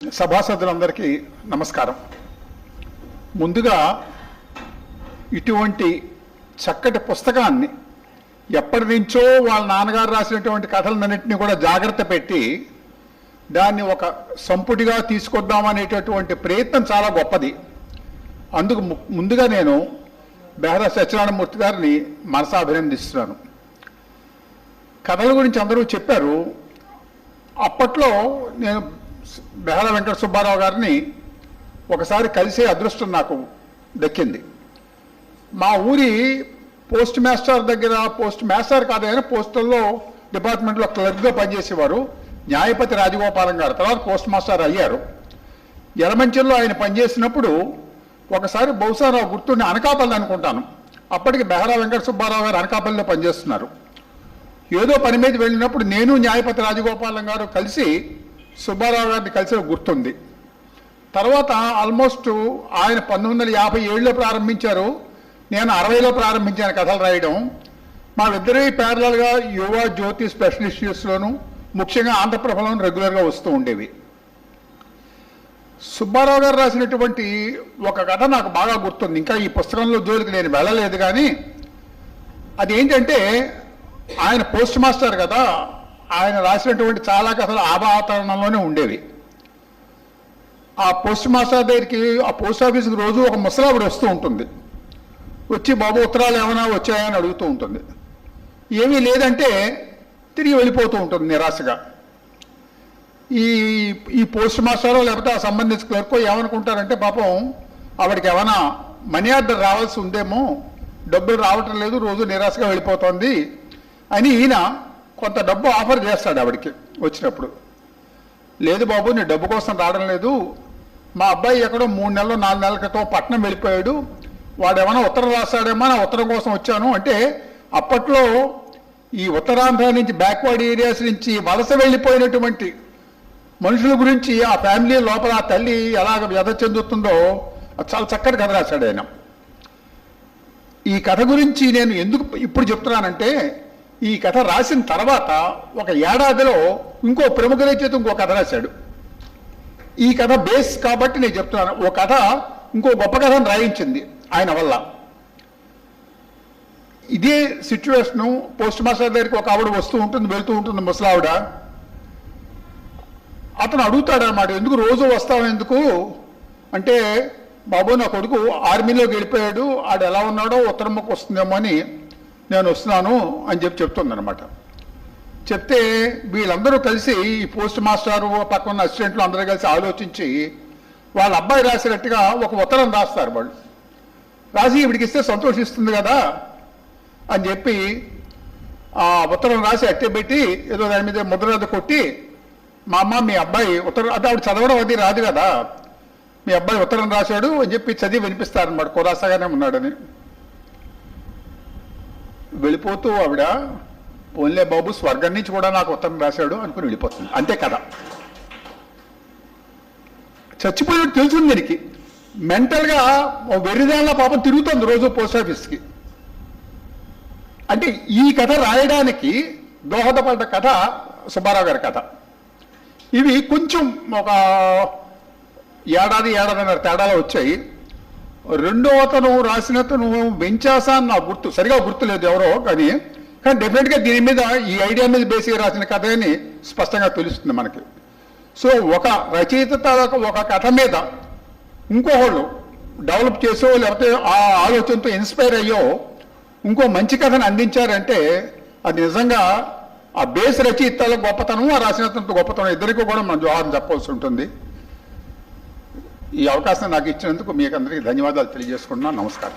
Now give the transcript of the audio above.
సభాసదులందరికీ నమస్కారం. ముందుగా ఇటువంటి చక్కటి పుస్తకాన్ని ఎప్పటి నుంచో వాళ్ళ నాన్నగారు రాసినటువంటి కథలన్నింటినీ కూడా జాగ్రత్త పెట్టి దాన్ని ఒక సంపుటిగా తీసుకొద్దామనేటటువంటి ప్రయత్నం చాలా గొప్పది. అందుకు ముందుగా నేను బెహరా సత్యనారాయణమూర్తి గారిని మనసా అభినందిస్తున్నాను. కథల గురించి అందరూ చెప్పారు. అప్పట్లో నేను బెహరా వెంకట సుబ్బారావు గారిని ఒకసారి కలిసే అదృష్టం నాకు దక్కింది. మా ఊరి పోస్ట్ మాస్టర్ దగ్గర, పోస్ట్ మాస్టర్ కాదని పోస్టల్లో డిపార్ట్మెంట్లో క్లర్క్గా పనిచేసేవారు న్యాయపతి రాజగోపాలం గారు. తర్వాత పోస్ట్ మాస్టర్ అయ్యారు. ఎర్రమంచిలో ఆయన పనిచేసినప్పుడు ఒకసారి బహుశా నాకు గుర్తుండి అనకాపల్లి అనుకుంటాను, అప్పటికి బెహరా వెంకట సుబ్బారావు గారు అనకాపల్లిలో పనిచేస్తున్నారు. ఏదో పని మీద వెళ్ళినప్పుడు నేను న్యాయపతి రాజగోపాలం గారు కలిసి సుబ్బారావు గారిని కలిసి గుర్తుంది. తర్వాత ఆల్మోస్ట్ ఆయన 1957లో ప్రారంభించారు, నేను 60లో ప్రారంభించాను కథలు రాయడం. మా ఇద్దరి ప్యారలల్గా యువ జ్యోతి స్పెషల్ ఇష్యూస్లోను ముఖ్యంగా ఆంధ్రప్రభలోను రెగ్యులర్గా వస్తూ ఉండేవి. సుబ్బారావు గారు రాసినటువంటి ఒక కథ నాకు బాగా గుర్తుంది. ఇంకా ఈ పుస్తకంలో జోలికి నేను వెళ్ళలేదు, కానీ అదేంటంటే ఆయన పోస్ట్ మాస్టర్ కదా, ఆయన రాసినటువంటి చాలా కథలు ఆ వాతావరణంలోనే ఉండేవి. ఆ పోస్ట్ మాస్టర్ దగ్గరికి, ఆ పోస్ట్ ఆఫీస్కి రోజు ఒక ముసలావిడ వస్తూ ఉంటుంది. వచ్చి బాబు ఉత్తరాలు ఏమైనా వచ్చాయని అడుగుతూ ఉంటుంది. ఏమీ లేదంటే తిరిగి వెళ్ళిపోతూ ఉంటుంది నిరాశగా. ఈ పోస్ట్ మాస్టరో లేకపోతే ఆ సంబంధించిన క్లర్కో ఏమనుకుంటారంటే, పాపం ఆవిడకి ఏమైనా మనీ ఆర్డర్ రావాల్సి ఉందేమో, డబ్బులు రావటం లేదు, రోజు నిరాశగా వెళ్ళిపోతుంది అని ఈయన కొంత డబ్బు ఆఫర్ చేస్తాడు ఆవిడకి వచ్చినప్పుడు. లేదు బాబు, నీ డబ్బు కోసం రావడం లేదు, మా అబ్బాయి ఎక్కడో 3 నెలలు 4 నెలల క్రితం పట్నం వెళ్ళిపోయాడు, వాడు ఏమైనా ఉత్తరం రాస్తాడేమో, నా ఉత్తరం కోసం వచ్చాను అంటే. అప్పట్లో ఈ ఉత్తరాంధ్ర నుంచి, బ్యాక్వర్డ్ ఏరియాస్ నుంచి వలస వెళ్ళిపోయినటువంటి మనుషుల గురించి, ఆ ఫ్యామిలీ లోపల ఆ తల్లి ఎలాగ వ్యధ చెందుతుందో చాలా చక్కటి కథ రాశాడు ఆయన. ఈ కథ గురించి నేను ఎందుకు ఇప్పుడు చెప్తున్నానంటే, ఈ కథ రాసిన తర్వాత ఒక ఏడాదిలో ఇంకో ప్రముఖ రచయిత ఇంకో కథ రాశాడు. ఈ కథ బేస్ కాబట్టి నేను చెప్తున్నాను. ఓ కథ ఇంకో గొప్ప కథను రాయించింది ఆయన వల్ల. ఇదే సిచ్యువేషను పోస్ట్ మాస్టర్ దగ్గరికి ఒక ఆవిడ వస్తూ ఉంటుంది, వెళ్తూ ఉంటుంది, ముసలావిడ. అతను అడుగుతాడు అన్నమాట, ఎందుకు రోజు వస్తావు ఎందుకు అంటే, బాబు నా కొడుకు ఆర్మీలోకి వెళ్ళిపోయాడు, ఆడు ఎలా ఉన్నాడో ఉత్తరం ముక్క వస్తుందేమో అని నేను వస్తున్నాను అని చెప్తుందనమాట. చెప్తే వీళ్ళందరూ కలిసి, ఈ పోస్ట్ మాస్టారు పక్కన అసిస్టెంట్లు అందరూ కలిసి ఆలోచించి వాళ్ళ అబ్బాయి రాసినట్టుగా ఒక ఉత్తరం రాస్తారు. వాళ్ళు రాసి ఇవిడికి ఇస్తే సంతోషిస్తుంది కదా అని చెప్పి ఆ ఉత్తరం రాసి అట్టే పెట్టి ఏదో దాని మీద ముద్ర కొట్టి, మా అమ్మ మీ అబ్బాయి ఉత్తరం, అది ఆవిడ చదవడం అది రాదు కదా, మీ అబ్బాయి ఉత్తరం రాశాడు అని చెప్పి చదివి వినిపిస్తారనమాట, కులాసాగానే ఉన్నాడని. వెళ్ళిపోతూ ఆవిడ, పోన్లే బాబు స్వర్గం నుంచి కూడా నాకు ఉత్తరం రాశాడు అనుకుని వెళ్ళిపోతుంది. అంతే కదా. చచ్చిపోయినట్టు తెలుసుంది దీనికి. మెంటల్గా వెర్రిదానిలా పాపం తిరుగుతుంది రోజు పోస్ట్ ఆఫీస్కి. అంటే ఈ కథ రాయడానికి దోహదపడ్డ కథ సుబ్బారావు గారి కథ. ఇవి కొంచెం ఒక ఏడాదిన్నర తేడాలో వచ్చాయి. రెండో అతను రాసినతను వెంచాసా అని నాకు సరిగా గుర్తులేదు ఎవరో, కానీ డెఫినెట్గా దీని మీద, ఈ ఐడియా మీద బేసిగా రాసిన కథ అని స్పష్టంగా తెలుస్తుంది మనకి. సో ఒక రచయిత ఒక కథ మీద ఇంకోళ్ళు డెవలప్ చేసో లేకపోతే ఆ ఆలోచనతో ఇన్స్పైర్ అయ్యో ఇంకో మంచి కథను అందించారంటే అది నిజంగా ఆ బేస్ రచయితల గొప్పతనం, ఆ రాసినతనంతో గొప్పతనం ఇద్దరికీ కూడా మనం జోహారం చెప్పాల్సి ఉంటుంది. ఈ అవకాశం నాకు ఇచ్చినందుకు మీకు అందరికీ ధన్యవాదాలు తెలియజేసుకుంటున్నాను. నమస్కారం.